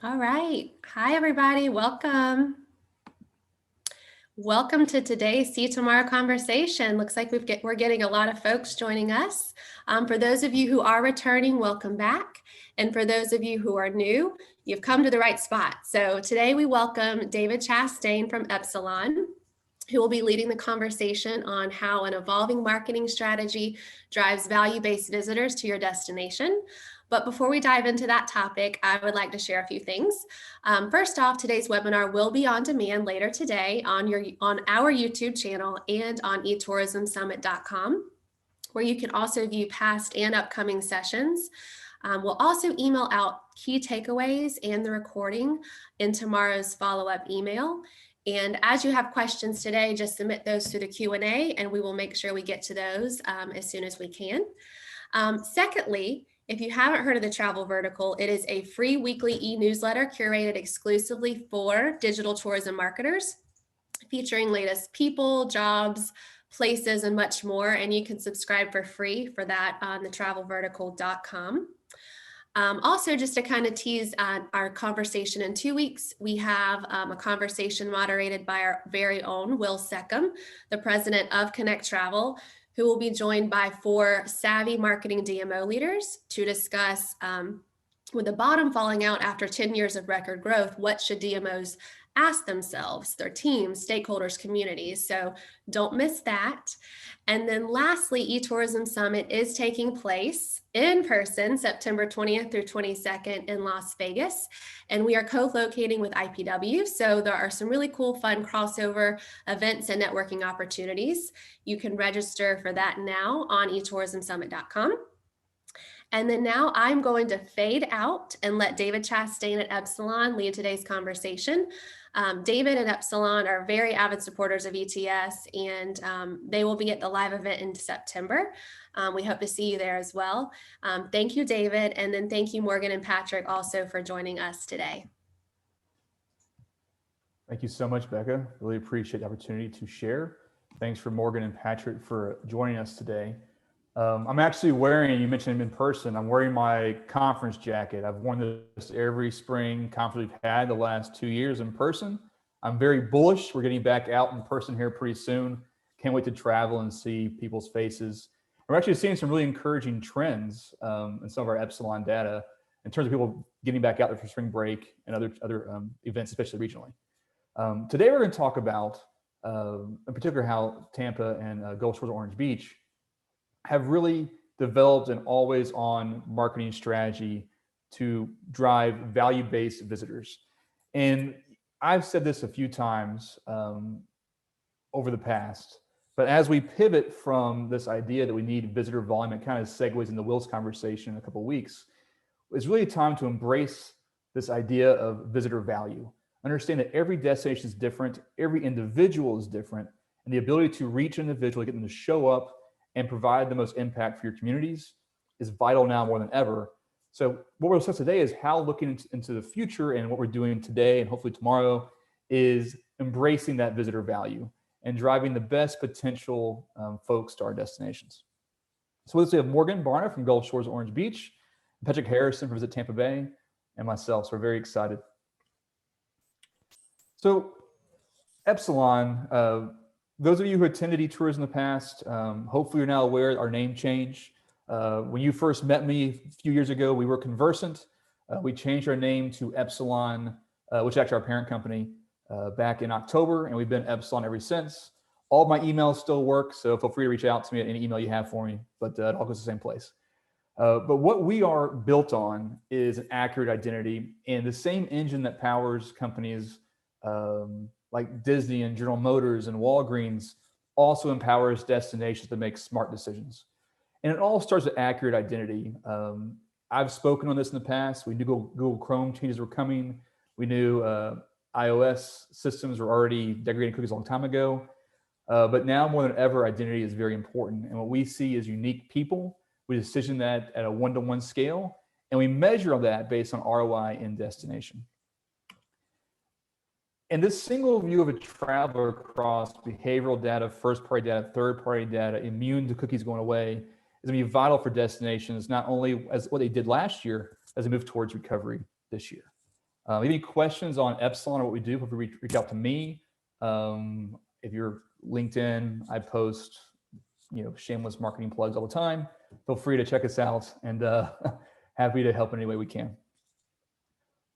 All right. Hi, everybody. Welcome. Welcome to today's See Tomorrow conversation. Looks like we're getting a lot of folks joining us. For those of you who are returning, welcome back. And for those of you who are new, you've come to the right spot. So today we welcome David Chastain from Epsilon, who will be leading the conversation on how an evolving marketing strategy drives value-based visitors to your destination. But before we dive into that topic, I would like to share a few things. First off, today's webinar will be on demand later today on our YouTube channel and on etourismsummit.com, where you can also view past and upcoming sessions. We'll also email out key takeaways and the recording in tomorrow's follow-up email. And as you have questions today, just submit those through the Q&A and we will make sure we get to those as soon as we can. Secondly, if you haven't heard of the Travel Vertical, it is a free weekly e-newsletter curated exclusively for digital tourism marketers, featuring latest people, jobs, places, and much more. And you can subscribe for free for that on thetravelvertical.com. Also, just to kind of tease our conversation in 2 weeks, we have a conversation moderated by our very own Will Seckham, the president of Connect Travel, who will be joined by 4 savvy marketing DMO leaders to discuss, with the bottom falling out after 10 years of record growth, what should DMOs ask themselves, their teams, stakeholders, communities. So don't miss that. And then lastly, eTourism Summit is taking place in person September 20th through 22nd in Las Vegas. And we are co-locating with IPW. So there are some really cool, fun crossover events and networking opportunities. You can register for that now on etourismsummit.com. And then now I'm going to fade out and let David Chastain at Epsilon lead today's conversation. David and Epsilon are very avid supporters of ETS, and they will be at the live event in September. We hope to see you there as well. Thank you, David, and then thank you, Morgan and Patrick, also for joining us today. Thank you so much, Becca. Really appreciate the opportunity to share. Thanks for Morgan and Patrick for joining us today. I'm actually wearing, you mentioned in person, I'm wearing my conference jacket. I've worn this every spring conference we've had the last 2 years in person. I'm very bullish. We're getting back out in person here pretty soon. Can't wait to travel and see people's faces. We're actually seeing some really encouraging trends in some of our Epsilon data in terms of people getting back out there for spring break and other events, especially regionally. Today we're going to talk about, in particular, how Tampa and Gulf Shores Orange Beach have really developed an always-on marketing strategy to drive value-based visitors. And I've said this a few times over the past, but as we pivot from this idea that we need visitor volume, it kind of segues into Will's conversation in a couple of weeks, it's really time to embrace this idea of visitor value. Understand that every destination is different, every individual is different, and the ability to reach an individual, get them to show up and provide the most impact for your communities is vital now more than ever. So what we'll discuss today is how looking into the future and what we're doing today and hopefully tomorrow is embracing that visitor value and driving the best potential folks to our destinations. So with us we have Morgan Barna from Gulf Shores Orange Beach, Patrick Harrison from Visit Tampa Bay, and myself. So we're very excited. So Epsilon, those of you who attended eTours in the past, hopefully you're now aware our name change. When you first met me a few years ago, we were Conversant. We changed our name to Epsilon, which is actually our parent company, back in October, and we've been Epsilon ever since. All of my emails still work, so feel free to reach out to me at any email you have for me, but it all goes to the same place. But what we are built on is an accurate identity, and the same engine that powers companies like Disney and General Motors and Walgreens also empowers destinations to make smart decisions. And it all starts with accurate identity. I've spoken on this in the past. We knew Google Chrome changes were coming. We knew iOS systems were already degrading cookies a long time ago. But now more than ever, identity is very important. And what we see is unique people. We decision that at a one-to-one scale, and we measure that based on ROI in destination. And this single view of a traveler across behavioral data, first-party data, third-party data, immune to cookies going away, is going to be vital for destinations, not only as what they did last year, as they move towards recovery this year. Any questions on Epsilon or what we do, feel free to reach out to me. If you're LinkedIn, I post, shameless marketing plugs all the time. Feel free to check us out, and happy to help in any way we can.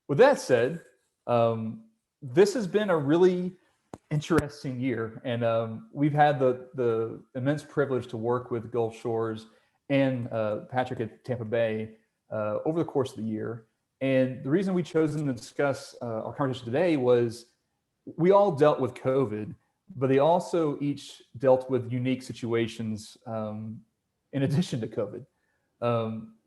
With that said, this has been a really interesting year, and we've had the immense privilege to work with Gulf Shores and Patrick at Tampa Bay over the course of the year. And the reason we chosen to discuss our conversation today was we all dealt with COVID, but they also each dealt with unique situations in addition to COVID.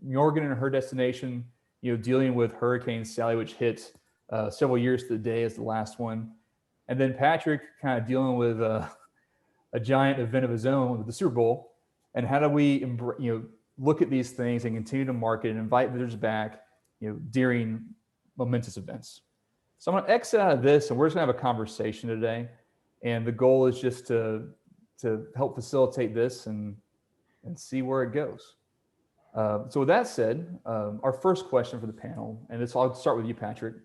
Morgan and her destination, dealing with Hurricane Sally, which hit several years to the day as the last one. And then Patrick kind of dealing with a giant event of his own with the Super Bowl. And how do we, look at these things and continue to market and invite visitors back, during momentous events. So I'm going to exit out of this, and we're just going to have a conversation today. And the goal is just to help facilitate this and see where it goes. So with that said, our first question for the panel, and I'll start with you, Patrick,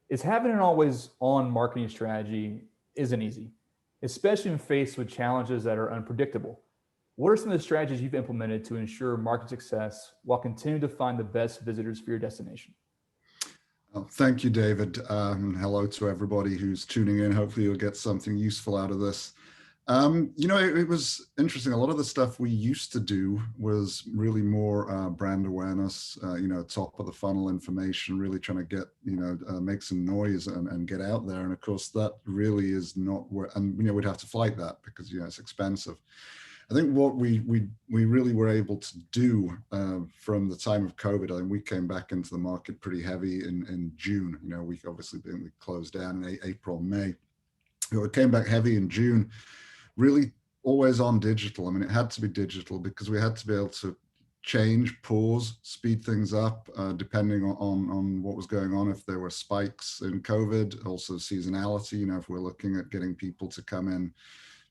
is having an always on marketing strategy isn't easy, especially when faced with challenges that are unpredictable. What are some of the strategies you've implemented to ensure market success while continuing to find the best visitors for your destination? Well, thank you, David. Hello to everybody who's tuning in. Hopefully you'll get something useful out of this. It was interesting. A lot of the stuff we used to do was really more brand awareness, top of the funnel information, really trying to get, make some noise and get out there. And of course, that really is not where, and we'd have to fight that because, it's expensive. I think what we really were able to do from the time of COVID, I think we came back into the market pretty heavy in June. We obviously we closed down in April, May. We came back heavy in June, really always on digital. I mean, it had to be digital because we had to be able to change, pause, speed things up, depending on what was going on. If there were spikes in COVID, also seasonality, if we're looking at getting people to come in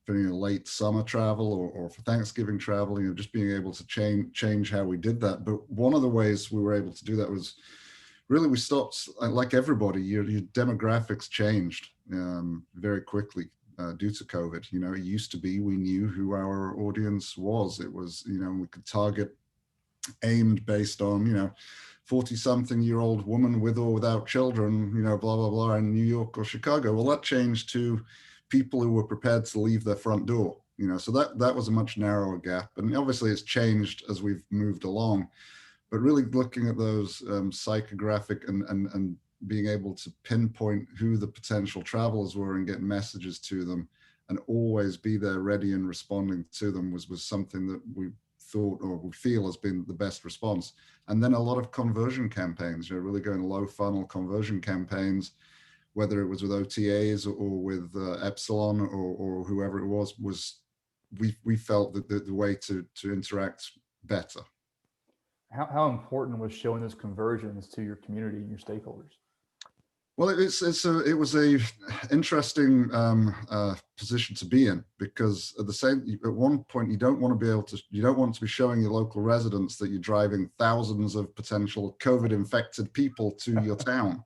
for late summer travel or for Thanksgiving travel, just being able to change how we did that. But one of the ways we were able to do that was really we stopped, like everybody, your demographics changed very quickly due to COVID. It used to be we knew who our audience was. It was, we could target aimed based on, 40-something-year-old woman with or without children, blah, blah, blah, in New York or Chicago. Well, that changed to people who were prepared to leave their front door, so that was a much narrower gap. And obviously it's changed as we've moved along, but really looking at those psychographic and being able to pinpoint who the potential travelers were and get messages to them and always be there ready and responding to them was something that we thought or we feel has been the best response. And then a lot of conversion campaigns, really going low funnel conversion campaigns, whether it was with OTAs or with Epsilon or whoever it was we felt that the way to interact better. How important was showing those conversions to your community and your stakeholders? Well, it was a interesting position to be in, because at one point you don't want to be showing your local residents that you're driving thousands of potential COVID infected people to your town.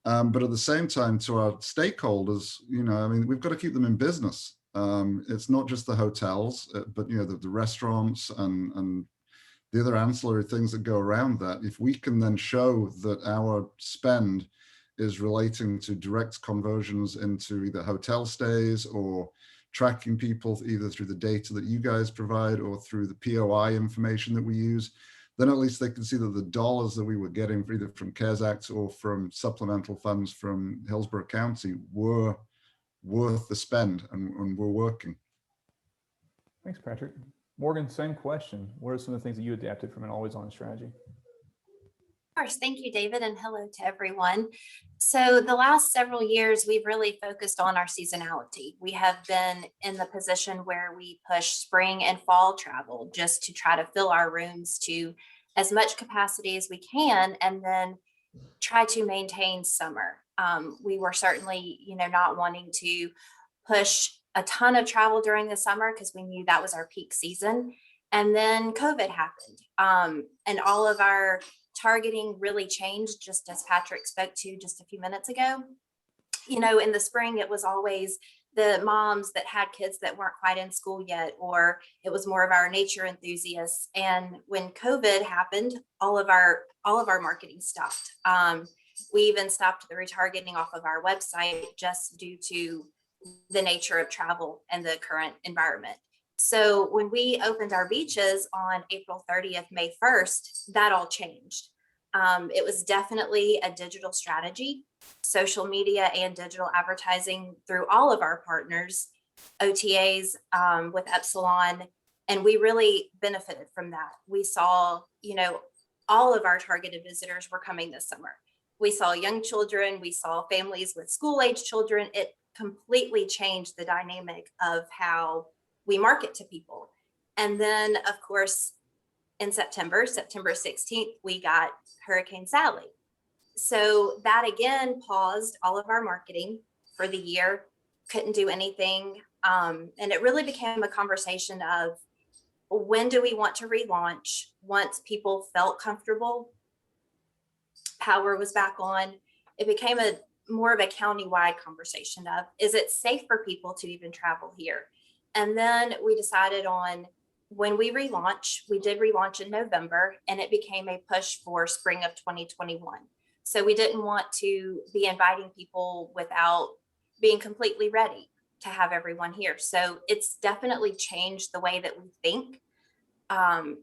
But at the same time, to our stakeholders, we've got to keep them in business. It's not just the hotels, but the restaurants and the other ancillary things that go around that. If we can then show that our spend is relating to direct conversions into either hotel stays or tracking people either through the data that you guys provide or through the POI information that we use, then at least they can see that the dollars that we were getting either from CARES Act or from supplemental funds from Hillsborough County were worth the spend and were working. Thanks, Patrick. Morgan, same question. What are some of the things that you adapted from an always-on strategy? Of course. Thank you, David, and hello to everyone. So the last several years, we've really focused on our seasonality. We have been in the position where we push spring and fall travel just to try to fill our rooms to as much capacity as we can, and then try to maintain summer. We were certainly, not wanting to push a ton of travel during the summer because we knew that was our peak season. And then COVID happened, and all of our targeting really changed, just as Patrick spoke to just a few minutes ago. You know, in the spring, it was always the moms that had kids that weren't quite in school yet, or it was more of our nature enthusiasts. And when COVID happened, all of our marketing stopped. We even stopped the retargeting off of our website just due to the nature of travel and the current environment. So when we opened our beaches on April 30th, May 1st, that all changed. It was definitely a digital strategy, social media and digital advertising through all of our partners, OTAs with Epsilon, and we really benefited from that. We saw, you know, all of our targeted visitors were coming this summer. We saw young children, we saw families with school-age children. It completely changed the dynamic of how we market to people. And then, of course, in September 16th, we got Hurricane Sally. So that again paused all of our marketing for the year, couldn't do anything. And it really became a conversation of, when do we want to relaunch once people felt comfortable, power was back on. It became more of a county-wide conversation of, is it safe for people to even travel here? And then we decided on, when we relaunch, we did relaunch in November, and it became a push for spring of 2021. So we didn't want to be inviting people without being completely ready to have everyone here. So it's definitely changed the way that we think.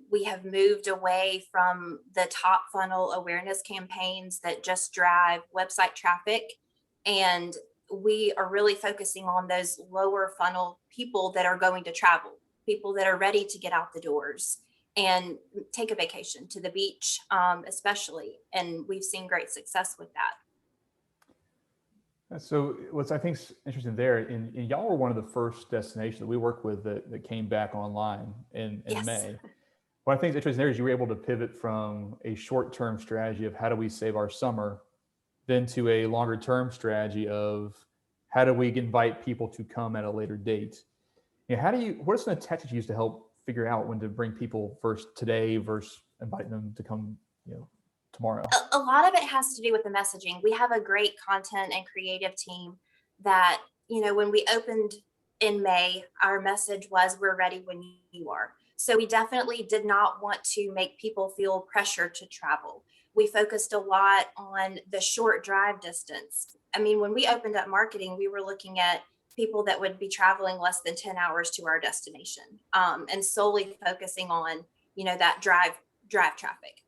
We have moved away from the top funnel awareness campaigns that just drive website traffic. And we are really focusing on those lower funnel people that are going to travel, people that are ready to get out the doors and take a vacation to the beach, especially. And we've seen great success with that. So what's I think is interesting there, and y'all were one of the first destinations that we worked with that came back online in Yes. May. What I think is interesting there is you were able to pivot from a short-term strategy of how do we save our summer, then to a longer-term strategy of how do we invite people to come at a later date. You know, what are some of the tactics you use to help figure out when to bring people first today versus inviting them to come, you know, tomorrow? A lot of it has to do with the messaging. We have a great content and creative team that, you know, when we opened in May, our message was, we're ready when you are. So we definitely did not want to make people feel pressure to travel. We focused a lot on the short drive distance. I mean, when we opened up marketing, we were looking at people that would be traveling less than 10 hours to our destination, and solely focusing on, you know, that drive traffic.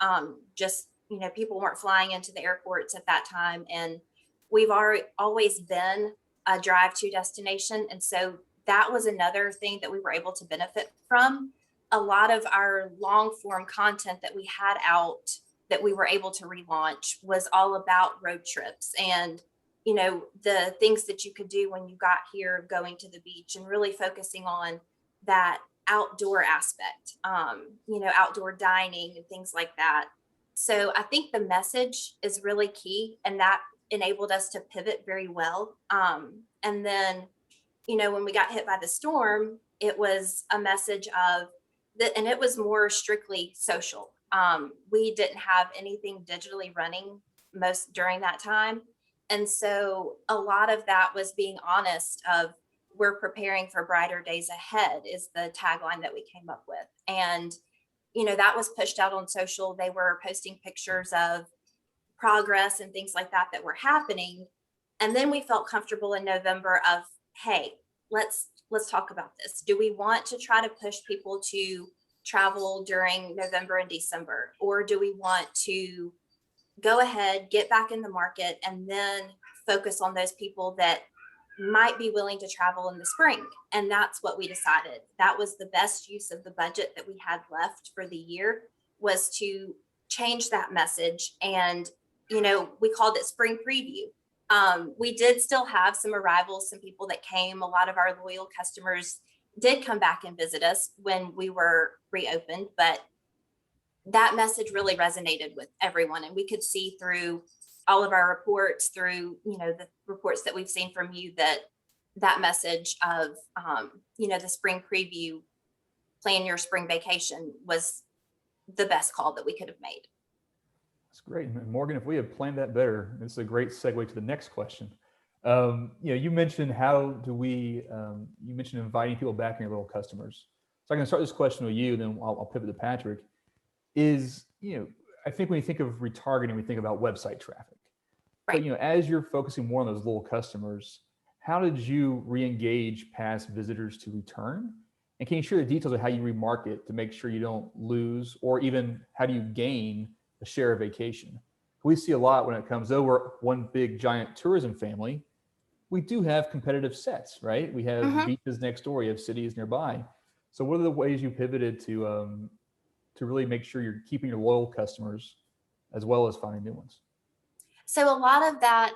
Just, you know, people weren't flying into the airports at that time. And we've always been a drive to destination. And so that was another thing that we were able to benefit from. A lot of our long form content that we had out that we were able to relaunch was all about road trips and, you know, the things that you could do when you got here, going to the beach, and really focusing on that outdoor aspect, you know, outdoor dining and things like that. So I think the message is really key, and that enabled us to pivot very well. And then, you know, when we got hit by the storm, it was a message of that, and it was more strictly social. We didn't have anything digitally running most during that time. And so a lot of that was being honest of, we're preparing for brighter days ahead is the tagline that we came up with. And, you know, that was pushed out on social. They were posting pictures of progress and things like that that were happening. And then we felt comfortable in November of, hey, let's talk about this. Do we want to try to push people to travel during November and December? Or do we want to go ahead, get back in the market, and then focus on those people that might be willing to travel in the spring? And that's what we decided. That was the best use of the budget that we had left for the year, was to change that message. And, you know, we called it spring preview. We did still have some arrivals, some people that came. A lot of our loyal customers did come back and visit us when we were reopened, but that message really resonated with everyone. And we could see through all of our reports, through, you know, the reports that we've seen from you, that message of, you know, the spring preview, plan your spring vacation, was the best call that we could have made. great. And Morgan, if we had planned that better, this is a great segue to the next question. You mentioned you mentioned inviting people back in your little customers. So I'm going to start this question with you, then I'll pivot to Patrick. I think when you think of retargeting, we think about website traffic. Right. But, as you're focusing more on those little customers, how did you re-engage past visitors to return? And can you share the details of how you remarket to make sure you don't lose, or even how do you gain a share of vacation? We see a lot when it comes over one big giant tourism family. We do have competitive sets, right? We have beaches next door, you have cities nearby. So what are the ways you pivoted to really make sure you're keeping your loyal customers as well as finding new ones? So a lot of that,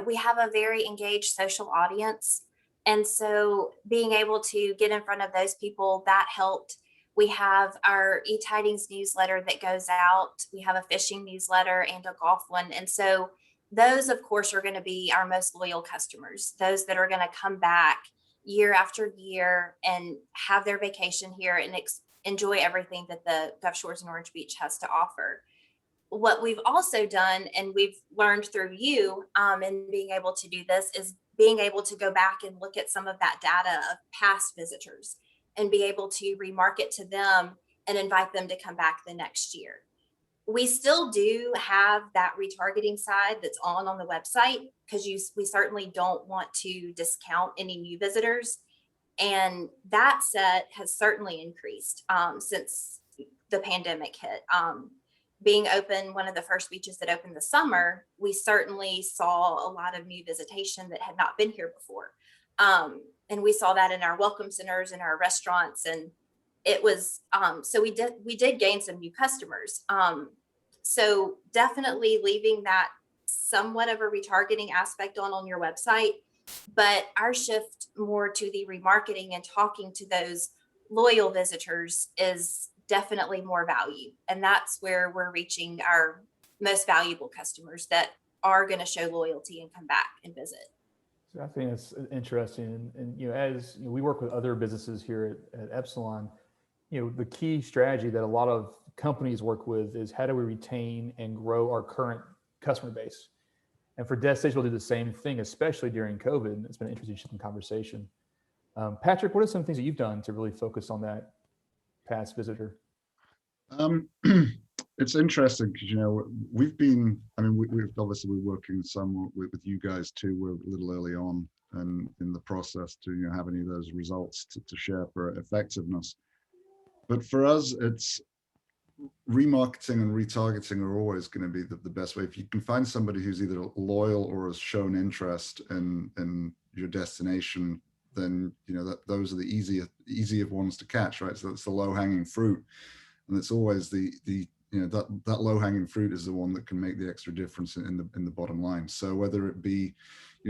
we have a very engaged social audience. And so being able to get in front of those people, that helped. We have our e-tidings newsletter that goes out. We have a fishing newsletter and a golf one. And so those, of course, are going to be our most loyal customers, those that are going to come back year after year and have their vacation here and enjoy everything that the Gulf Shores and Orange Beach has to offer. What we've also done, and we've learned through you and being able to do this, is being able to go back and look at some of that data of past visitors and be able to remarket to them and invite them to come back the next year. We still do have that retargeting side that's on the website, because we certainly don't want to discount any new visitors. And that set has certainly increased since the pandemic hit. Being open, one of the first beaches that opened this summer, we certainly saw a lot of new visitation that had not been here before. And we saw that in our welcome centers and our restaurants. And it was, so we did gain some new customers. So definitely leaving that somewhat of a retargeting aspect on your website, but our shift more to the remarketing and talking to those loyal visitors is definitely more value. And that's where we're reaching our most valuable customers that are going to show loyalty and come back and visit. So I think it's interesting. And as we work with other businesses here at Epsilon, the key strategy that a lot of companies work with is how do we retain and grow our current customer base? And for Destination, we'll do the same thing, especially during COVID. It's been an interesting conversation. Patrick, what are some things that you've done to really focus on that past visitor? It's interesting because we're obviously we're working somewhat with you guys too. We're a little early on and in the process to have any of those results to share for effectiveness. But for us, it's remarketing and retargeting are always going to be the best way. If you can find somebody who's either loyal or has shown interest in your destination, then those are the easier ones to catch, right? So that's the low-hanging fruit, and it's always that low-hanging fruit is the one that can make the extra difference in the bottom line. So whether it be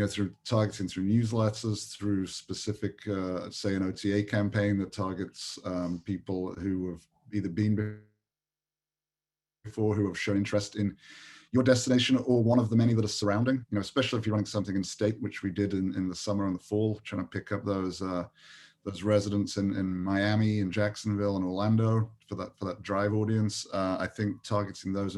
through targeting through newsletters, through specific say an OTA campaign that targets people who have either been before, who have shown interest in your destination or one of the many that are surrounding, especially if you're running something in state, which we did in the summer and the fall, trying to pick up those residents in Miami and Jacksonville and Orlando for that drive audience. I think targeting those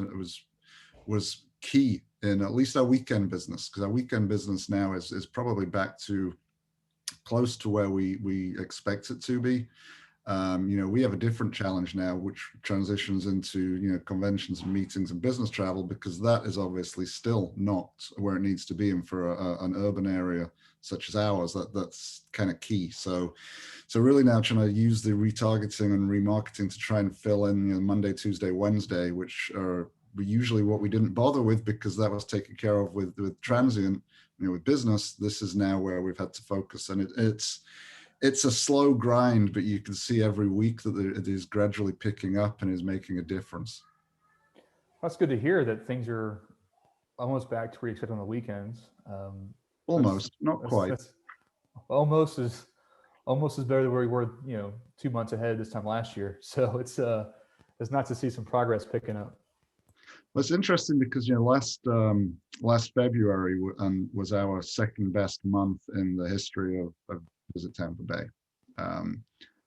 was key in at least our weekend business, because our weekend business now is probably back to close to where we expect it to be. We have a different challenge now, which transitions into conventions and meetings and business travel, because that is obviously still not where it needs to be. And for an urban area such as ours, that's kind of key. So really now trying to use the retargeting and remarketing to try and fill in Monday, Tuesday, Wednesday, which are usually what we didn't bother with because that was taken care of with transient, with business. This is now where we've had to focus, and it's a slow grind, but you can see every week that it is gradually picking up and is making a difference. That's good to hear that things are almost back to where you expect on the weekends. Almost, not quite. That's almost is better than where we were, 2 months ahead this time last year. So it's nice to see some progress picking up. Well, it's interesting because last February was our second best month in the history of Visit Tampa Bay.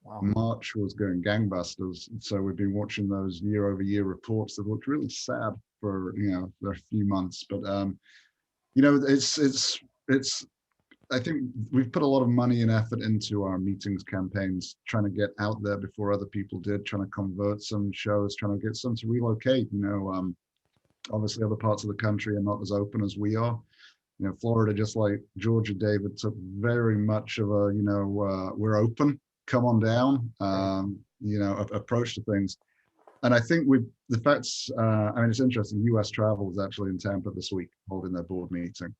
Wow. March was going gangbusters. So we've been watching those year-over-year reports that looked really sad for a few months. But it's I think we've put a lot of money and effort into our meetings campaigns, trying to get out there before other people did, trying to convert some shows, trying to get some to relocate. Obviously other parts of the country are not as open as we are. Florida, just like Georgia, David, took very much of a, we're open, come on down, approach to things. And I think it's interesting, US Travel is actually in Tampa this week holding their board meeting.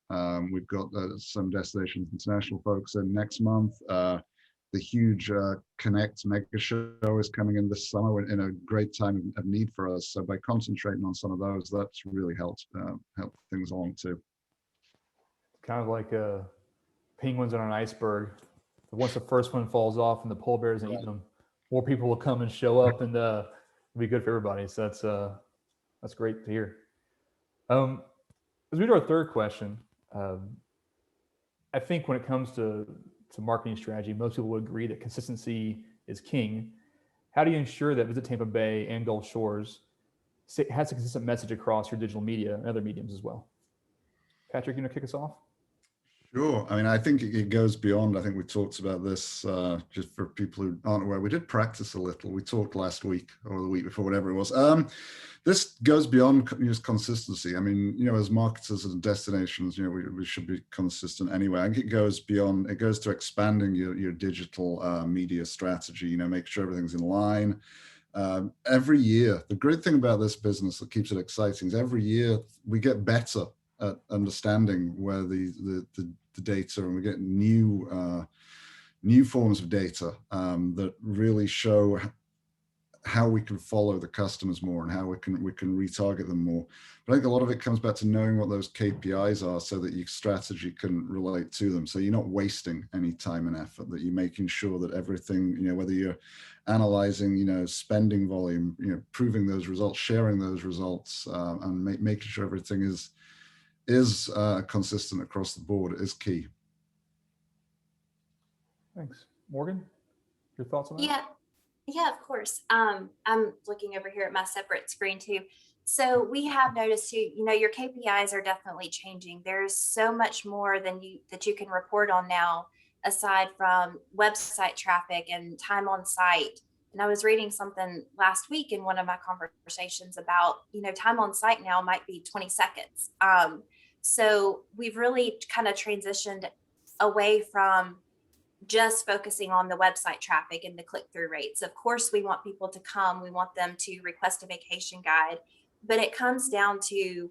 We've got some Destinations International folks in next month. The huge Connect mega show is coming in this summer in a great time of need for us. So by concentrating on some of those, that's really helped things along too. Kind of like penguins on an iceberg. Once the first one falls off and the polar bears and eat them, more people will come and show up, and it'll be good for everybody. So that's great to hear. As we do our third question, I think when it comes to marketing strategy, most people would agree that consistency is king. How do you ensure that Visit Tampa Bay and Gulf Shores has a consistent message across your digital media and other mediums as well? Patrick, you want to kick us off? Sure. I mean, I think it goes beyond. I think we talked about this just for people who aren't aware. We did practice a little. We talked last week or the week before, whatever it was. This goes beyond just consistency. I mean, as marketers and destinations, we should be consistent anyway. I think it goes beyond. It goes to expanding your digital media strategy. Make sure everything's in line. Every year, the great thing about this business that keeps it exciting is every year we get better at understanding where the data, and we get new forms of data that really show how we can follow the customers more and how we can retarget them more. But I think a lot of it comes back to knowing what those KPIs are so that your strategy can relate to them. So you're not wasting any time and effort, that you're making sure that everything, whether you're analyzing, spending volume, proving those results, sharing those results, and making sure everything is consistent across the board is key. Thanks. Morgan, your thoughts on that? Yeah, of course. I'm looking over here at my separate screen too. So we have noticed too, your KPIs are definitely changing. There's so much more that you can report on now, aside from website traffic and time on site. And I was reading something last week in one of my conversations about, time on site now might be 20 seconds. So we've really kind of transitioned away from just focusing on the website traffic and the click-through rates. Of course, we want people to come, we want them to request a vacation guide, but it comes down to,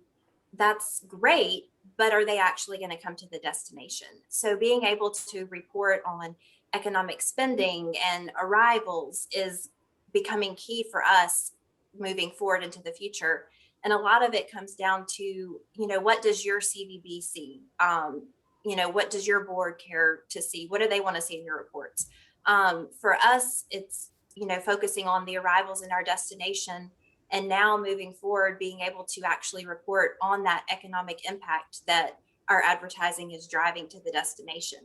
that's great, but are they actually going to come to the destination? So being able to report on economic spending and arrivals is becoming key for us moving forward into the future. And a lot of it comes down to, what does your CVB see? What does your board care to see? What do they want to see in your reports? For us, it's, focusing on the arrivals in our destination, and now moving forward, being able to actually report on that economic impact that our advertising is driving to the destination.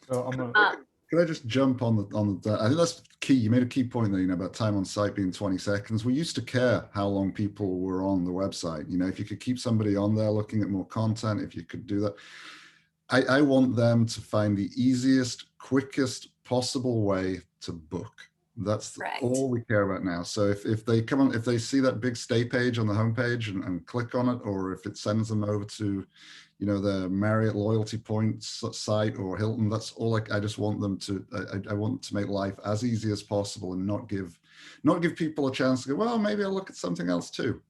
So Can I just jump on the I think that's key. You made a key point there, about time on site being 20 seconds. We used to care how long people were on the website. If you could keep somebody on there looking at more content, if you could do that. I want them to find the easiest, quickest possible way to book. That's all we care about now. So if they come on, if they see that big stay page on the homepage and click on it, or if it sends them over to, the Marriott loyalty points site or Hilton, that's all. I just want them to. I want to make life as easy as possible and not give people a chance to go, well, maybe I'll look at something else too.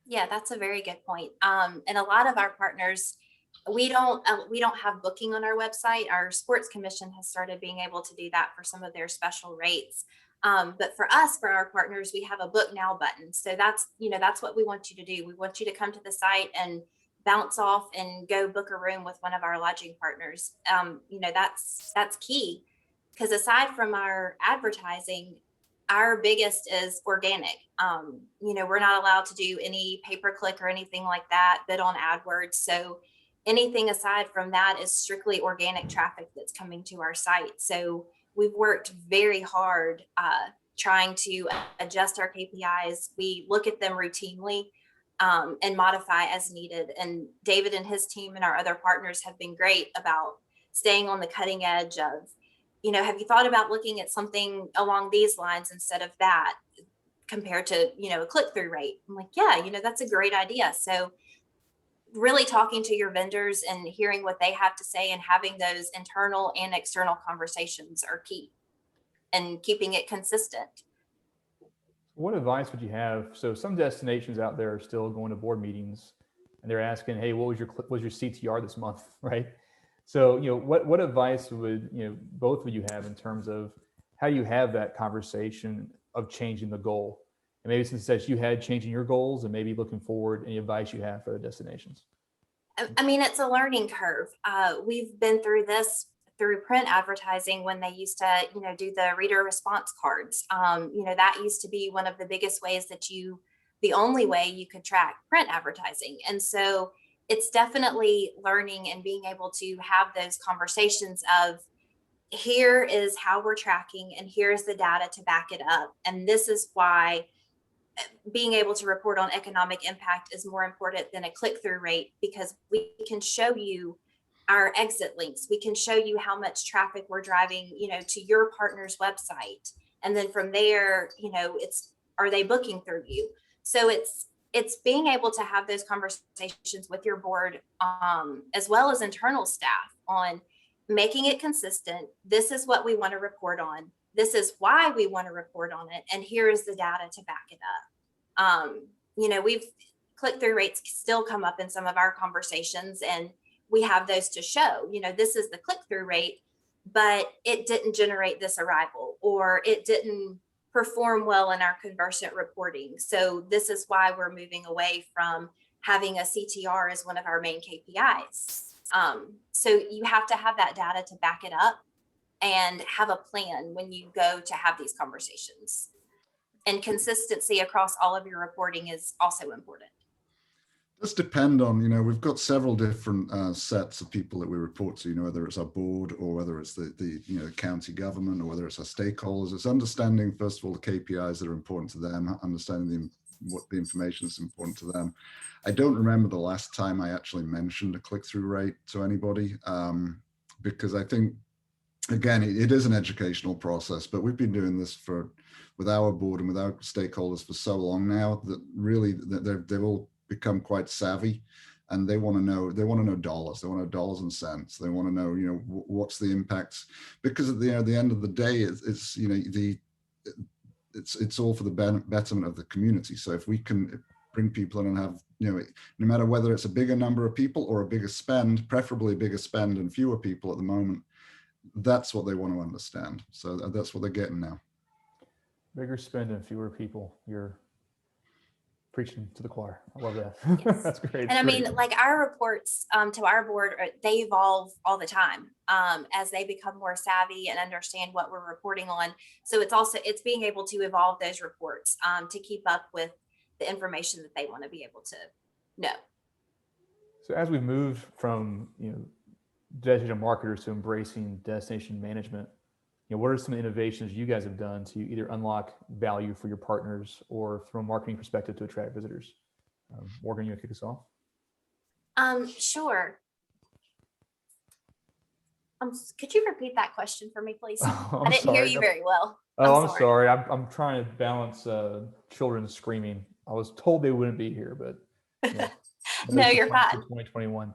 Yeah, that's a very good point. And a lot of our partners, we don't have booking on our website. Our sports commission has started being able to do that for some of their special rates. But for us, for our partners, we have a book now button. So that's what we want you to do. We want you to come to the site and bounce off and go book a room with one of our lodging partners. That's key, because aside from our advertising, our biggest is organic. We're not allowed to do any pay-per-click or anything like that, bid on AdWords. So anything aside from that is strictly organic traffic that's coming to our site. So we've worked very hard trying to adjust our KPIs. We look at them routinely and modify as needed. And David and his team and our other partners have been great about staying on the cutting edge of, have you thought about looking at something along these lines instead of that, compared to, a click-through rate? I'm like, yeah, that's a great idea. So really talking to your vendors and hearing what they have to say and having those internal and external conversations are key, and keeping it consistent. What advice would you have? So some destinations out there are still going to board meetings and they're asking, hey, what was your CTR this month, right? So, what advice would, both of you have in terms of how you have that conversation of changing the goal? And maybe since that you had changing your goals and maybe looking forward, any advice you have for the destinations? I mean, it's a learning curve. We've been through this through print advertising when they used to, do the reader response cards. That used to be one of the biggest ways the only way you could track print advertising. And so it's definitely learning and being able to have those conversations of, here is how we're tracking and here's the data to back it up. And this is why being able to report on economic impact is more important than a click-through rate, because we can show you our exit links. We can show you how much traffic we're driving, to your partner's website. And then from there, are they booking through you? So it's being able to have those conversations with your board, as well as internal staff, on making it consistent. This is what we want to report on. This is why we want to report on it. And here is the data to back it up. We've click-through rates still come up in some of our conversations, and we have those to show, this is the click-through rate, but it didn't generate this arrival, or it didn't perform well in our conversion reporting. So this is why we're moving away from having a CTR as one of our main KPIs. So you have to have that data to back it up and have a plan when you go to have these conversations. And consistency across all of your reporting is also important. It does depend on, we've got several different sets of people that we report to, whether it's our board or whether it's the county government or whether it's our stakeholders. It's understanding, first of all, the KPIs that are important to them, understanding what the information is important to them. I don't remember the last time I actually mentioned a click-through rate to anybody, because I think, again, it is an educational process, but we've been doing this with our board and with our stakeholders for so long now that really they've all become quite savvy, and they want to know dollars. They want to know dollars and cents. They want to know, what's the impact, because at the end of the day, it's all for the betterment of the community. So if we can bring people in and have, no matter whether it's a bigger number of people or a bigger spend, preferably a bigger spend and fewer people at the moment, that's what they want to understand. So that's what they're getting now. Bigger spend and fewer people. You're preaching to the choir. I love that. Yes. That's great. And I mean, like our reports to our board, they evolve all the time as they become more savvy and understand what we're reporting on. So it's being able to evolve those reports to keep up with the information that they want to be able to know. So as we move from, destination marketers to embracing destination management, what are some innovations you guys have done to either unlock value for your partners or from a marketing perspective to attract visitors? Morgan, you want to kick us off? Sure. Could you repeat that question for me, please? I didn't hear you very well. I'm sorry. I'm trying to balance children screaming. I was told they wouldn't be here, but no, you're fine. 2021.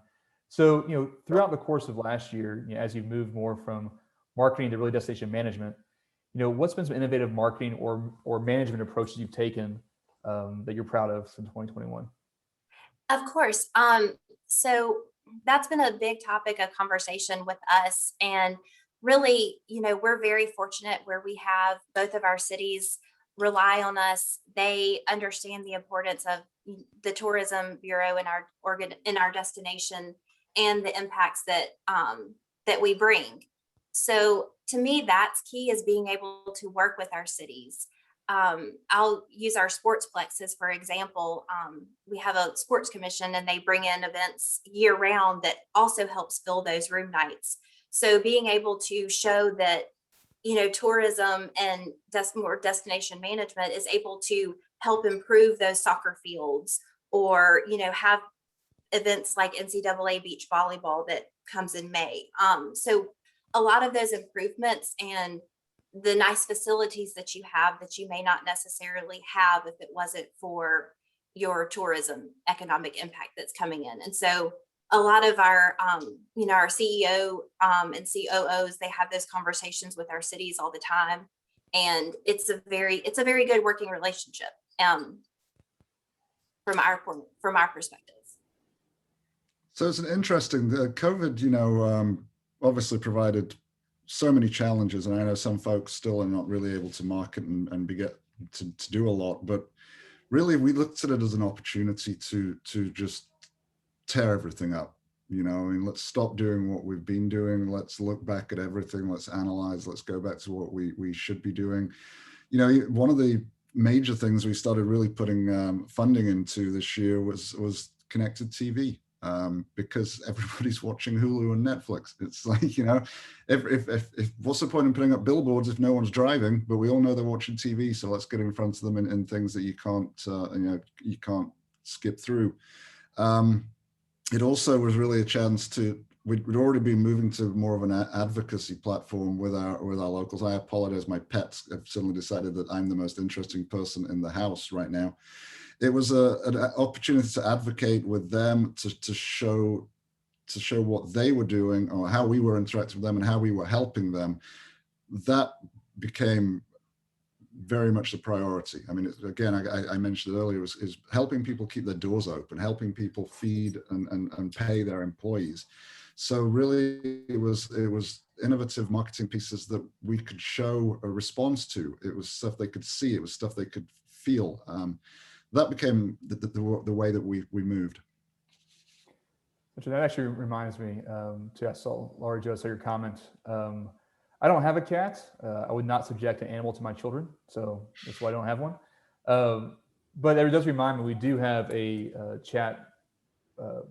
So, throughout the course of last year, as you've moved more from marketing to really destination management, what's been some innovative marketing or management approaches you've taken that you're proud of in 2021? Of course. So that's been a big topic of conversation with us. And really, we're very fortunate where we have both of our cities rely on us. They understand the importance of the tourism bureau in our destination and the impacts that we bring. So to me, that's key, is being able to work with our cities. I'll use our sportsplexes, for example. We have a sports commission and they bring in events year round that also helps fill those room nights. So being able to show that, tourism and more destination management is able to help improve those soccer fields, or, have events like NCAA beach volleyball that comes in May. So a lot of those improvements and the nice facilities that you have that you may not necessarily have if it wasn't for your tourism economic impact that's coming in. And so a lot of our, our CEO and COOs, they have those conversations with our cities all the time. And it's a very good working relationship from our perspective. So it's an interesting, the COVID, obviously provided so many challenges, and I know some folks still are not really able to market and get to do a lot, but really we looked at it as an opportunity to just tear everything up. Let's stop doing what we've been doing. Let's look back at everything. Let's analyze. Let's go back to what we should be doing. One of the major things we started really putting funding into this year was connected TV. Because everybody's watching Hulu and Netflix. It's like, if what's the point in putting up billboards if no one's driving? But we all know they're watching TV, so let's get in front of them in things that you can't skip through. It also was really a chance we'd already been moving to more of an advocacy platform with our locals. I apologize, my pets have suddenly decided that I'm the most interesting person in the house right now. It was an opportunity to advocate with them, to show what they were doing or how we were interacting with them and how we were helping them. That became very much the priority. I mean, again, I mentioned it earlier, is helping people keep their doors open, helping people feed and pay their employees. So really, it was innovative marketing pieces that we could show a response to. It was stuff they could see. It was stuff they could feel. That became the way that we moved. So that actually reminds me, I saw Laura Jo said your comment. I don't have a cat. I would not subject an animal to my children, so that's why I don't have one. But it does remind me, we do have a chat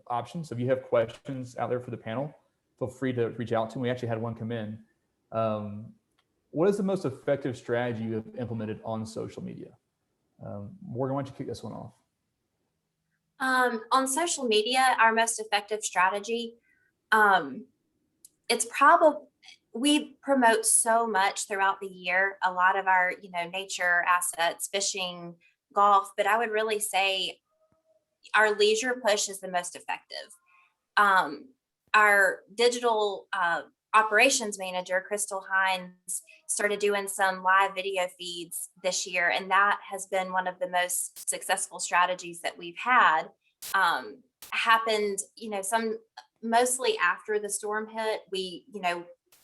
option. So if you have questions out there for the panel, feel free to reach out to me. We actually had one come in. What is the most effective strategy you have implemented on social media? Morgan, why don't you kick this one off? On social media, our most effective strategy, we promote so much throughout the year, a lot of our, nature assets, fishing, golf, but I would really say our leisure push is the most effective. Our digital operations manager, Crystal Hines, started doing some live video feeds this year, and that has been one of the most successful strategies that we've had. Happened, mostly after the storm hit. We,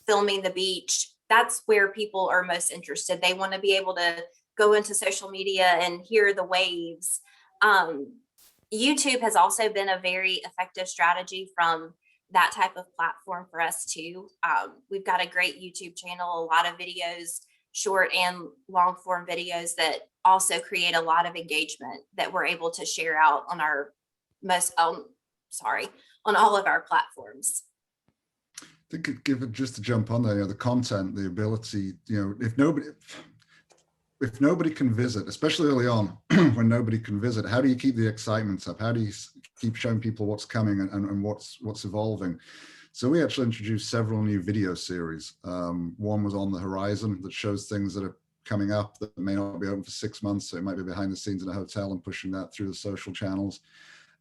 filming the beach, that's where people are most interested. They want to be able to go into social media and hear the waves. YouTube has also been a very effective strategy from that type of platform for us too. We've got a great YouTube channel, a lot of videos, short and long form videos that also create a lot of engagement that we're able to share out on on all of our platforms. I think just to jump on there, the content, the ability, if nobody can visit, especially early on when nobody can visit, how do you keep the excitement up? How do you keep showing people what's coming and what's evolving? So we actually introduced several new video series. One was On the Horizon that shows things that are coming up that may not be open for 6 months. So it might be behind the scenes in a hotel and pushing that through the social channels.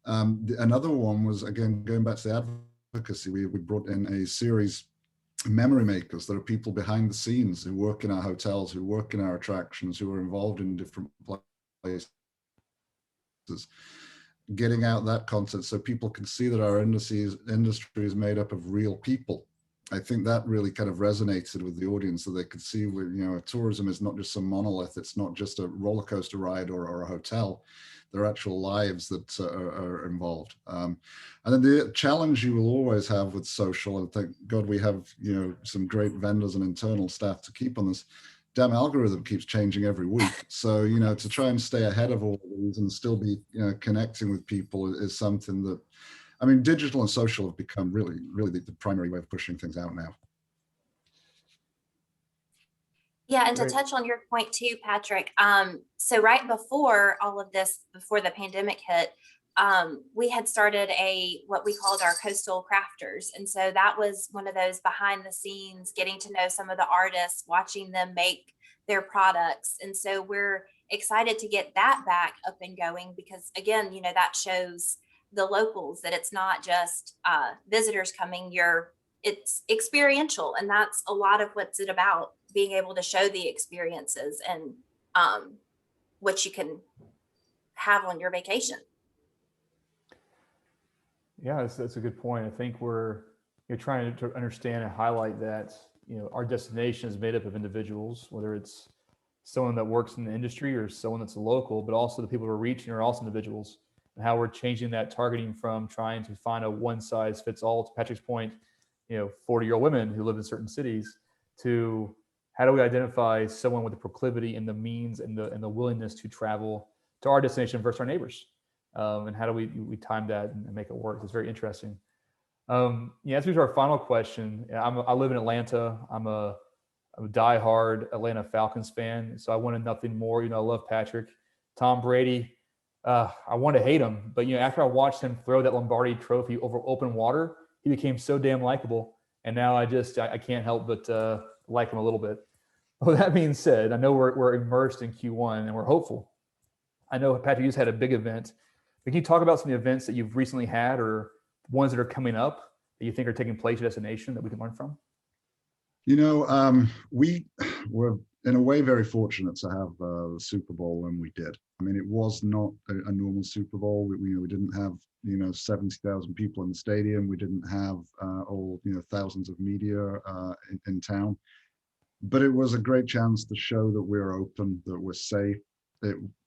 Another one was, again, going back to the advocacy, we brought in a series, Memory Makers, that are people behind the scenes who work in our hotels, who work in our attractions, who are involved in different places, getting out that content so people can see that our industry is made up of real people. I think that really kind of resonated with the audience, so they could see, tourism is not just some monolith. It's not just a roller coaster ride or a hotel. There are actual lives that are involved. And then the challenge you will always have with social, and thank God we have, some great vendors and internal staff to keep on this, damn algorithm keeps changing every week. So, to try and stay ahead of all of these and still be, connecting with people is something that, digital and social have become really, really the primary way of pushing things out now. Yeah, and to Great. touch on your point too, Patrick, so right before all of this, before the pandemic hit, we had started what we called our coastal crafters. And so that was one of those behind the scenes, getting to know some of the artists, watching them make their products. And so we're excited to get that back up and going because again, that shows the locals that it's not just visitors coming, it's experiential, and that's a lot of what's it about, being able to show the experiences and what you can have on your vacation. Yeah, that's a good point. I think you're trying to understand and highlight that, our destination is made up of individuals, whether it's someone that works in the industry or someone that's local, but also the people we're reaching are also individuals, and how we're changing that targeting from trying to find a one size fits all, to Patrick's point, 40-year-old women who live in certain cities, to how do we identify someone with the proclivity and the means and the willingness to travel to our destination versus our neighbors, and how do we time that and make it work? It's very interesting. As we to our final question, I live in Atlanta. I'm a diehard Atlanta Falcons fan, so I wanted nothing more. I love Patrick, Tom Brady. I want to hate him, but after I watched him throw that Lombardi Trophy over open water, he became so damn likable, and now I can't help but like him a little bit. Well, that being said, I know we're immersed in Q1 and we're hopeful. I know Patrick, you just had a big event. But can you talk about some of the events that you've recently had or ones that are coming up that you think are taking place at destination that we can learn from? We were in a way very fortunate to have the Super Bowl when we did. I mean, it was not a normal Super Bowl. We didn't have 70,000 people in the stadium. We didn't have all thousands of media in town. But it was a great chance to show that we're open, that we're safe.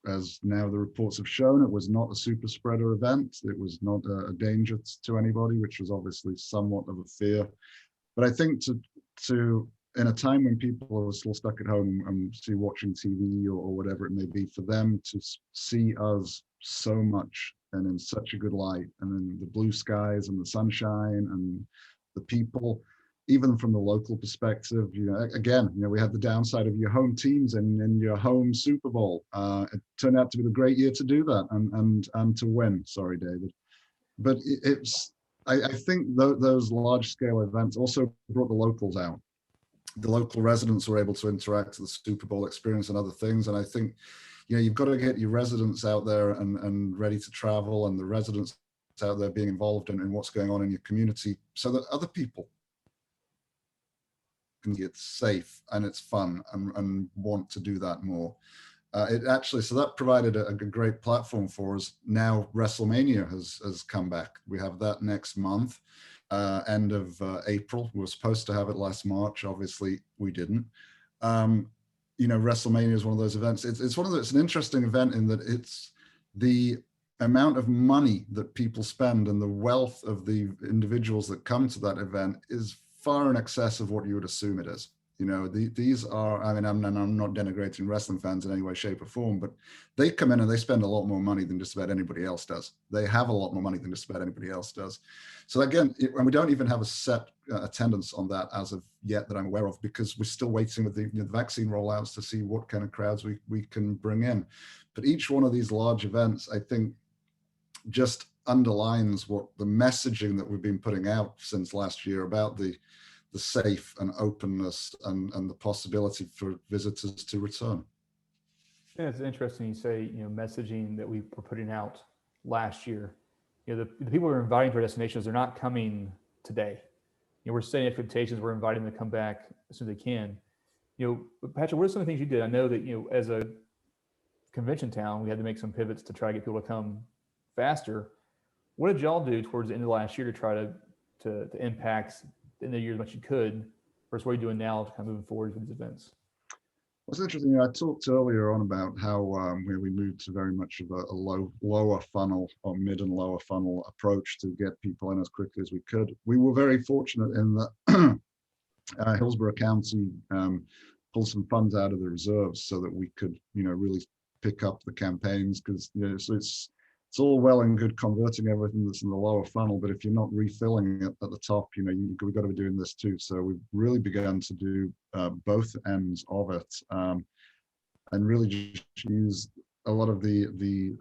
As now the reports have shown, it was not a super spreader event. It was not a danger to anybody, which was obviously somewhat of a fear. But I think to in a time when people are still stuck at home and watching TV or whatever it may be, for them to see us so much and in such a good light, and then the blue skies and the sunshine and the people, even from the local perspective, again, we had the downside of your home teams and your home Super Bowl. It turned out to be a great year to do that and to win. Sorry, David. But I think those large scale events also brought the locals out. The local residents were able to interact with the Super Bowl experience and other things. And I think, you've got to get your residents out there and ready to travel, and the residents out there being involved in what's going on in your community, so that other people can get safe and it's fun and want to do that more. So that provided a great platform for us. Now WrestleMania has come back. We have that next month, end of April. We were supposed to have it last March. Obviously, we didn't. WrestleMania is one of those events. It's an interesting event in that it's the amount of money that people spend and the wealth of the individuals that come to that event is far in excess of what you would assume it is. These are, I'm not denigrating wrestling fans in any way, shape or form, but they come in and they spend a lot more money than just about anybody else does. They have a lot more money than just about anybody else does. So again, and we don't even have a set attendance on that as of yet that I'm aware of, because we're still waiting with the vaccine rollouts to see what kind of crowds we can bring in. But each one of these large events, I think, just underlines what the messaging that we've been putting out since last year about the safe and openness and the possibility for visitors to return. Yeah, it's interesting you say, messaging that we were putting out last year. The people we're inviting to our destinations, they're not coming today. We're setting expectations. We're inviting them to come back as soon as they can. Patrick, what are some of the things you did? I know that, as a convention town, we had to make some pivots to try to get people to come faster. What did y'all do towards the end of last year to try to impact the end of the year as much as you could, versus what are you doing now to kind of moving forward with these events? What's interesting, I talked earlier on about how we moved to very much of a lower funnel or mid and lower funnel approach to get people in as quickly as we could. We were very fortunate in that Hillsborough County pulled some funds out of the reserves so that we could, really pick up the campaigns, because so it's it's all well and good converting everything that's in the lower funnel, but if you're not refilling it at the top, we've got to be doing this too. So we've really begun to do both ends of it, and really just use a lot of the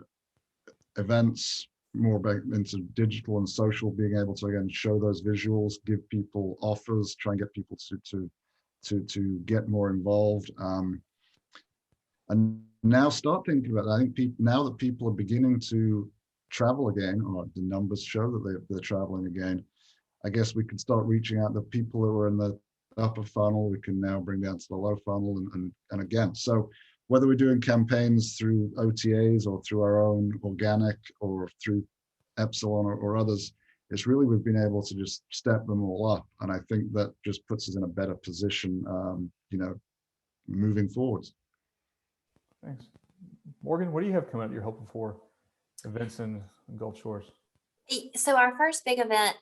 events more back into digital and social, being able to again show those visuals, give people offers, try and get people to get more involved, and now start thinking about that. I think now that people are beginning to travel again, or the numbers show that they're traveling again, I guess we can start reaching out to people who are in the upper funnel. We can now bring down to the low funnel, and again, so whether we're doing campaigns through OTAs or through our own organic or through Epsilon or others, it's really we've been able to just step them all up, and I think that just puts us in a better position, moving forwards. Thanks. Morgan, what do you have coming up you're hoping for, events in Gulf Shores? So our first big event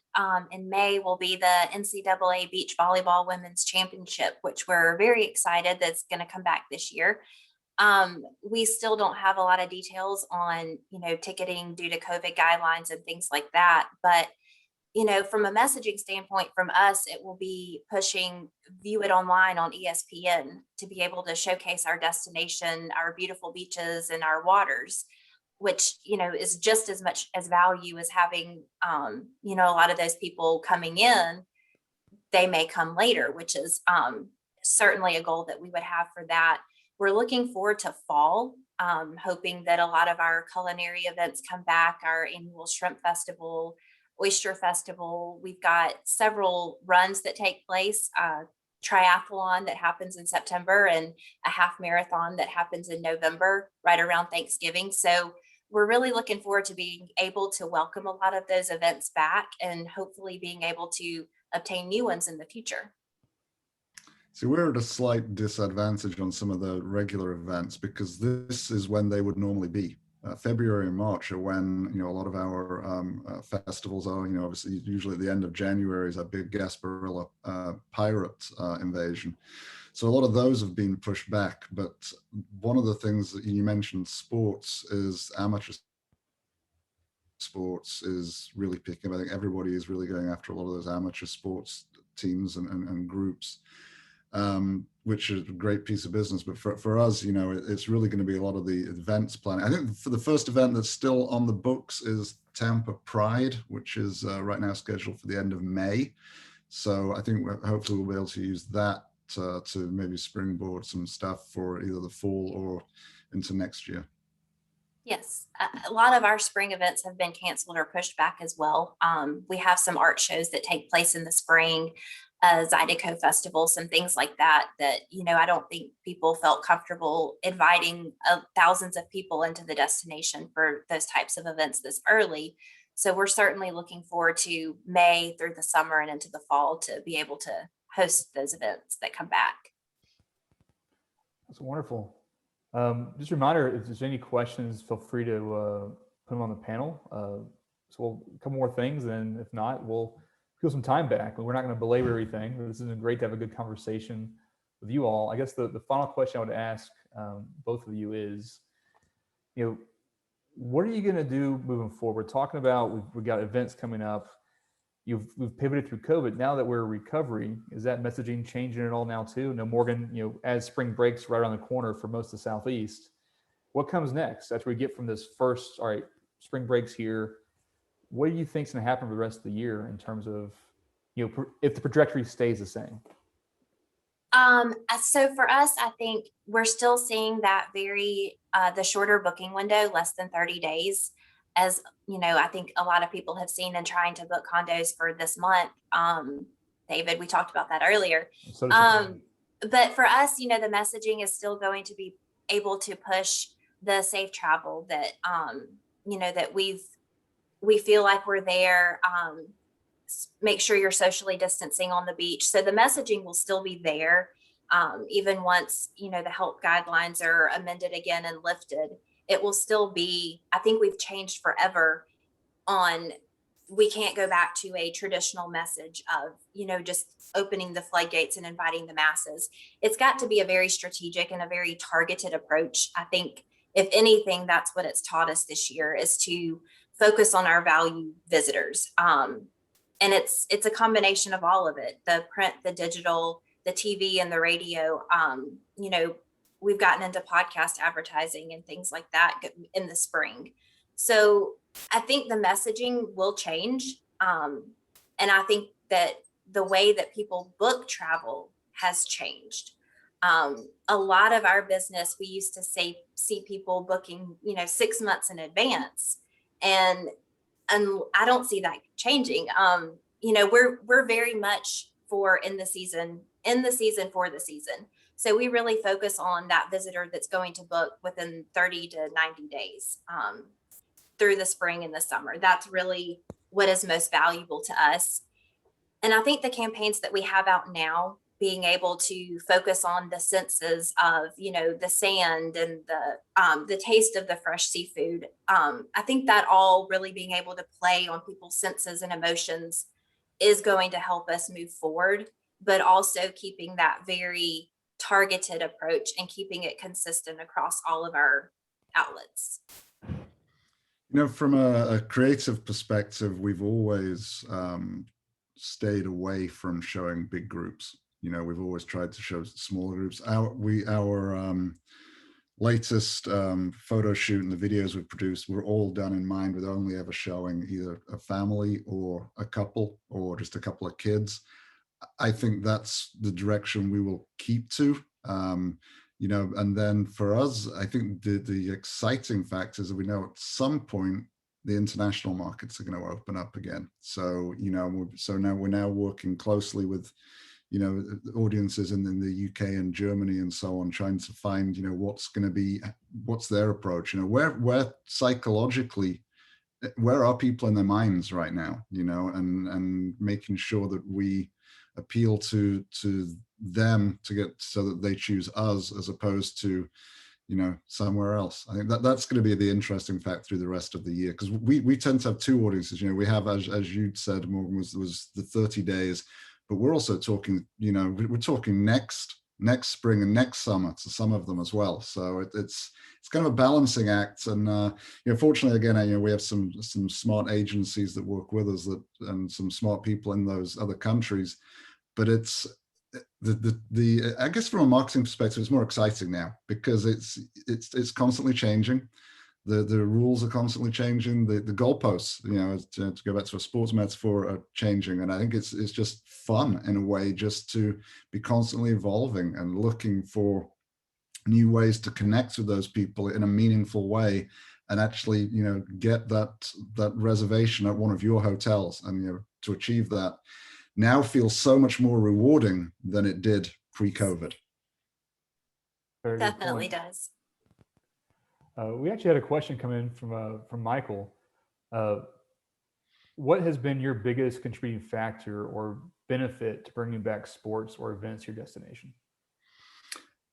in May will be the Ncaa Beach Volleyball Women's Championship, which we're very excited that's going to come back this year. We still don't have a lot of details on, ticketing due to COVID guidelines and things like that. But, from a messaging standpoint from us, it will be pushing view it online on ESPN to be able to showcase our destination, our beautiful beaches and our waters, which, is just as much as value as having, a lot of those people coming in. They may come later, which is certainly a goal that we would have for that. We're looking forward to fall, hoping that a lot of our culinary events come back, our annual shrimp festival, oyster festival. We've got several runs that take place, triathlon that happens in September and a half marathon that happens in November, right around Thanksgiving. So we're really looking forward to being able to welcome a lot of those events back and hopefully being able to obtain new ones in the future. So we're at a slight disadvantage on some of the regular events because this is when they would normally be. February and March are when a lot of our festivals are. Obviously, usually at the end of January is a big Gasparilla pirate invasion. So a lot of those have been pushed back. But one of the things that you mentioned, sports, is amateur sports is really picking up. I think everybody is really going after a lot of those amateur sports teams and groups. Which is a great piece of business. But for us, it's really going to be a lot of the events planning. I think for the first event that's still on the books is Tampa Pride, which is right now scheduled for the end of May. So I think hopefully we'll be able to use that to maybe springboard some stuff for either the fall or into next year. Yes, a lot of our spring events have been canceled or pushed back as well. We have some art shows that take place in the spring, Zydeco Festival, some things like that, I don't think people felt comfortable inviting thousands of people into the destination for those types of events this early. So we're certainly looking forward to May through the summer and into the fall to be able to host those events that come back. That's wonderful. Just a reminder, if there's any questions, feel free to put them on the panel. So a couple more things, and if not, we'll feel some time back. We're not going to belabor everything. This has been great to have a good conversation with you all. I guess the final question I would ask both of you is, what are you going to do moving forward? We're talking about we've got events coming up. We've pivoted through COVID. Now that we're in recovery, is that messaging changing at all now too? No, Morgan, as spring breaks right around the corner for most of the Southeast, what comes next after we get from this first, all right, spring breaks here? What do you think is going to happen for the rest of the year in terms of, if the trajectory stays the same? So for us, I think we're still seeing that the shorter booking window, less than 30 days. As I think a lot of people have seen in trying to book condos for this month. David, we talked about that earlier. But for us, the messaging is still going to be able to push the safe travel that, that we feel like we're there. Make sure you're socially distancing on the beach. So the messaging will still be there. Even once, the health guidelines are amended again and lifted, it will still be, I think we've changed forever on, we can't go back to a traditional message of, just opening the floodgates and inviting the masses. It's got to be a very strategic and a very targeted approach. I think if anything, that's what it's taught us this year, is to focus on our value visitors. And it's a combination of all of it, the print, the digital, the TV and the radio. We've gotten into podcast advertising and things like that in the spring. So I think the messaging will change. And I think that the way that people book travel has changed. A lot of our business, we used to see people booking, 6 months in advance. And I don't see that changing. We're very much for in the season for the season. So we really focus on that visitor that's going to book within 30 to 90 days through the spring and the summer. That's really what is most valuable to us. And I think the campaigns that we have out now, being able to focus on the senses of, the sand and the taste of the fresh seafood. I think that all really being able to play on people's senses and emotions is going to help us move forward, but also keeping that very targeted approach and keeping it consistent across all of our outlets. From a creative perspective, we've always stayed away from showing big groups. We've always tried to show smaller groups. Our latest photo shoot and the videos we've produced were all done in mind with only ever showing either a family or a couple or just a couple of kids. I think that's the direction we will keep to. And then for us, I think the exciting factors that we know at some point the international markets are going to open up again. So now we're working closely with audiences in the UK and Germany and so on, trying to find what's their approach. Where psychologically, where are people in their minds right now? And making sure that we appeal to them to get so that they choose us as opposed to somewhere else. I think that's going to be the interesting fact through the rest of the year, because we tend to have two audiences. We have, as you said, Morgan, was the 30 days, but we're also talking, we're talking next spring and next summer to some of them as well. So it's kind of a balancing act. And fortunately, again, we have some smart agencies that work with us and some smart people in those other countries. But it's I guess from a marketing perspective, it's more exciting now because it's constantly changing. The rules are constantly changing. The goalposts, to go back to a sports metaphor, are changing. And I think it's just fun in a way, just to be constantly evolving and looking for new ways to connect with those people in a meaningful way, and actually, get that reservation at one of your hotels. And to achieve that now feels so much more rewarding than it did pre-COVID. Definitely does. We actually had a question come in from Michael. What has been your biggest contributing factor or benefit to bringing back sports or events to your destination?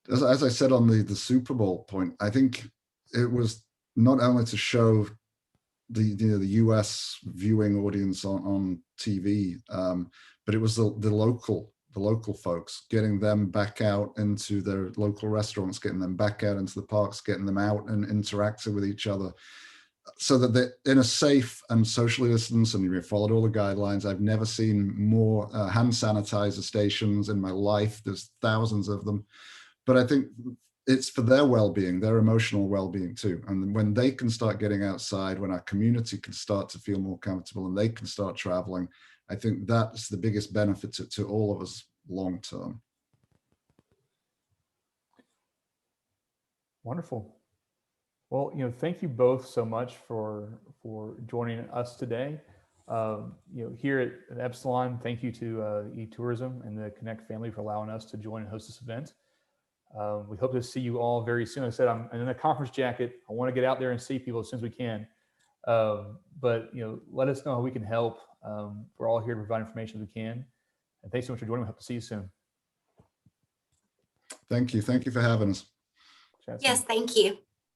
As I said on the Super Bowl point, I think it was not only to show the US viewing audience on TV, but it was the local folks, getting them back out into their local restaurants, getting them back out into the parks, getting them out and interacting with each other, so that they're in a safe and socially distanced, and we followed all the guidelines. I've never seen more hand sanitizer stations in my life. There's thousands of them, but I think it's for their well-being, their emotional well-being too. And when they can start getting outside, when our community can start to feel more comfortable and they can start traveling, I think that's the biggest benefit to all of us long term. Wonderful. Well, thank you both so much for joining us today. Here at Epsilon, thank you to eTourism and the Connect family for allowing us to join and host this event. We hope to see you all very soon. I said I'm in a conference jacket. I want to get out there and see people as soon as we can. But let us know how we can help. We're all here to provide information as we can. And thanks so much for joining me. Hope to see you soon. Thank you. Thank you for having us. Chastain. Yes, thank you.